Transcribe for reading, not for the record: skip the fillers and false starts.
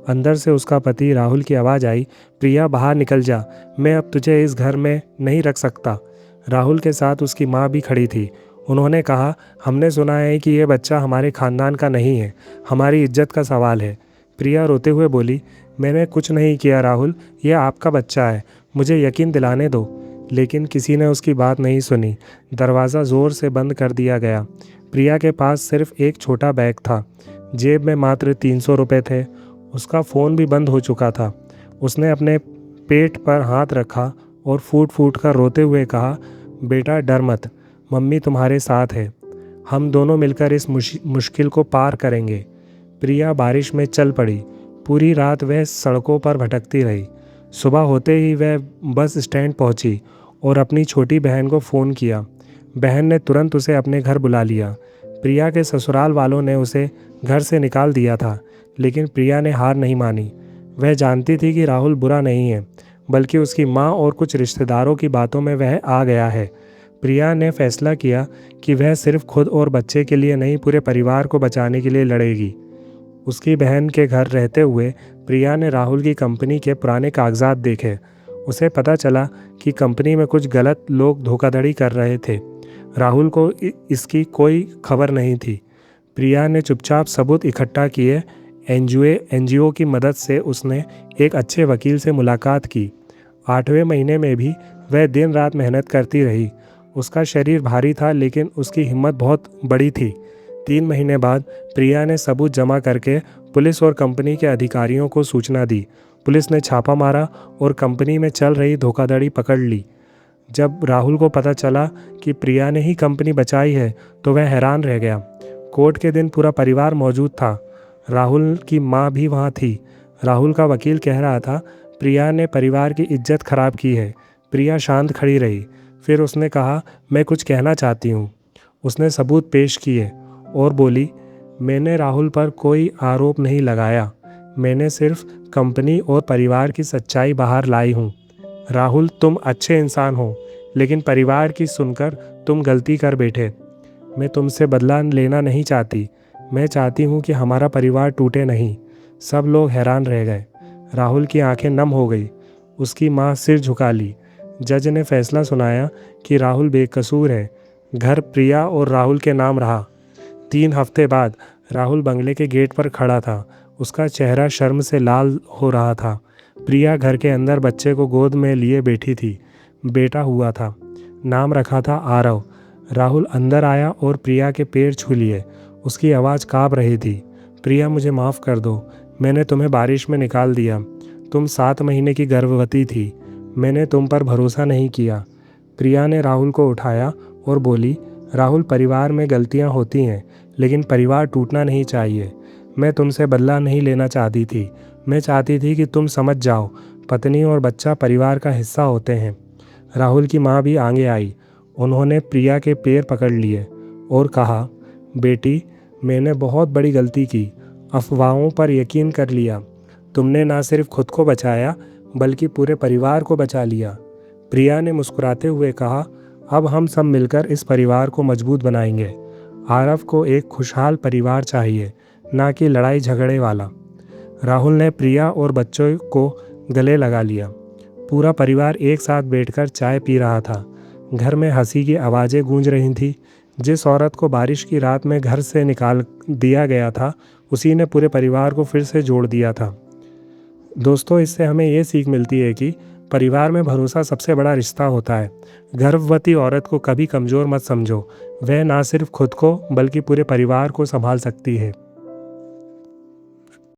अंदर से उसका पति राहुल की आवाज़ आई, प्रिया बाहर निकल जा, मैं अब तुझे इस घर में नहीं रख सकता। राहुल के साथ उसकी माँ भी खड़ी थी। उन्होंने कहा, हमने सुना है कि ये बच्चा हमारे खानदान का नहीं है, हमारी इज्जत का सवाल है। प्रिया रोते हुए बोली, मैंने कुछ नहीं किया राहुल, यह आपका बच्चा है, मुझे यकीन दिलाने दो। लेकिन किसी ने उसकी बात नहीं सुनी। दरवाज़ा ज़ोर से बंद कर दिया गया। प्रिया के पास सिर्फ एक छोटा बैग था। जेब में मात्र 300 रुपये थे। उसका फ़ोन भी बंद हो चुका था। उसने अपने पेट पर हाथ रखा और फूट फूट कर रोते हुए कहा, बेटा डर मत, मम्मी तुम्हारे साथ है, हम दोनों मिलकर इस मुश्किल को पार करेंगे। प्रिया बारिश में चल पड़ी। पूरी रात वह सड़कों पर भटकती रही। सुबह होते ही वह बस स्टैंड पहुंची और अपनी छोटी बहन को फ़ोन किया। बहन ने तुरंत उसे अपने घर बुला लिया। प्रिया के ससुराल वालों ने उसे घर से निकाल दिया था, लेकिन प्रिया ने हार नहीं मानी। वह जानती थी कि राहुल बुरा नहीं है, बल्कि उसकी माँ और कुछ रिश्तेदारों की बातों में वह आ गया है। प्रिया ने फैसला किया कि वह सिर्फ खुद और बच्चे के लिए नहीं, पूरे परिवार को बचाने के लिए लड़ेगी। उसकी बहन के घर रहते हुए प्रिया ने राहुल की कंपनी के पुराने कागजात देखे। उसे पता चला कि कंपनी में कुछ गलत लोग धोखाधड़ी कर रहे थे। राहुल को इसकी कोई खबर नहीं थी। प्रिया ने चुपचाप सबूत इकट्ठा किए। एनजीओ की मदद से उसने एक अच्छे वकील से मुलाकात की। 8वें महीने में भी वह दिन रात मेहनत करती रही। उसका शरीर भारी था, लेकिन उसकी हिम्मत बहुत बड़ी थी। 3 महीने बाद प्रिया ने सबूत जमा करके पुलिस और कंपनी के अधिकारियों को सूचना दी। पुलिस ने छापा मारा और कंपनी में चल रही धोखाधड़ी पकड़ ली। जब राहुल को पता चला कि प्रिया ने ही कंपनी बचाई है, तो वह हैरान रह गया। कोर्ट के दिन पूरा परिवार मौजूद था। राहुल की माँ भी वहाँ थी। राहुल का वकील कह रहा था, प्रिया ने परिवार की इज्जत खराब की है। प्रिया शांत खड़ी रही। फिर उसने कहा, मैं कुछ कहना चाहती हूँ। उसने सबूत पेश किए और बोली, मैंने राहुल पर कोई आरोप नहीं लगाया, मैंने सिर्फ कंपनी और परिवार की सच्चाई बाहर लाई हूँ। राहुल, तुम अच्छे इंसान हो, लेकिन परिवार की सुनकर तुम गलती कर बैठे। मैं तुमसे बदला लेना नहीं चाहती, मैं चाहती हूँ कि हमारा परिवार टूटे नहीं। सब लोग हैरान रह गए। राहुल की आंखें नम हो गई। उसकी माँ सिर झुका ली। जज ने फैसला सुनाया कि राहुल बेकसूर है। घर प्रिया और राहुल के नाम रहा। 3 हफ्ते बाद राहुल बंगले के गेट पर खड़ा था। उसका चेहरा शर्म से लाल हो रहा था। प्रिया घर के अंदर बच्चे को गोद में लिए बैठी थी। बेटा हुआ था। नाम रखा था आरव। राहुल अंदर आया और प्रिया के पैर छू लिए। उसकी आवाज़ काँप रही थी। प्रिया, मुझे माफ़ कर दो, मैंने तुम्हें बारिश में निकाल दिया। तुम 7 महीने की गर्भवती थी। मैंने तुम पर भरोसा नहीं किया। प्रिया ने राहुल को उठाया और बोली, राहुल, परिवार में गलतियां होती हैं, लेकिन परिवार टूटना नहीं चाहिए। मैं तुमसे बदला नहीं लेना चाहती थी। मैं चाहती थी कि तुम समझ जाओ, पत्नी और बच्चा परिवार का हिस्सा होते हैं। राहुल की माँ भी आगे आई। उन्होंने प्रिया के पैर पकड़ लिए और कहा, बेटी, मैंने बहुत बड़ी गलती की। अफवाहों पर यकीन कर लिया। तुमने ना सिर्फ खुद को बचाया, बल्कि पूरे परिवार को बचा लिया। प्रिया ने मुस्कुराते हुए कहा, अब हम सब मिलकर इस परिवार को मजबूत बनाएंगे। आरव को एक खुशहाल परिवार चाहिए, ना कि लड़ाई झगड़े वाला। राहुल ने प्रिया और बच्चों को गले लगा लिया। पूरा परिवार एक साथ बैठकर चाय पी रहा था। घर में हंसी की आवाज़ें गूंज रही थीं। जिस औरत को बारिश की रात में घर से निकाल दिया गया था, उसी ने पूरे परिवार को फिर से जोड़ दिया था। दोस्तों, इससे हमें ये सीख मिलती है कि परिवार में भरोसा सबसे बड़ा रिश्ता होता है। गर्भवती औरत को कभी कमज़ोर मत समझो। वह ना सिर्फ खुद को बल्कि पूरे परिवार को संभाल सकती है।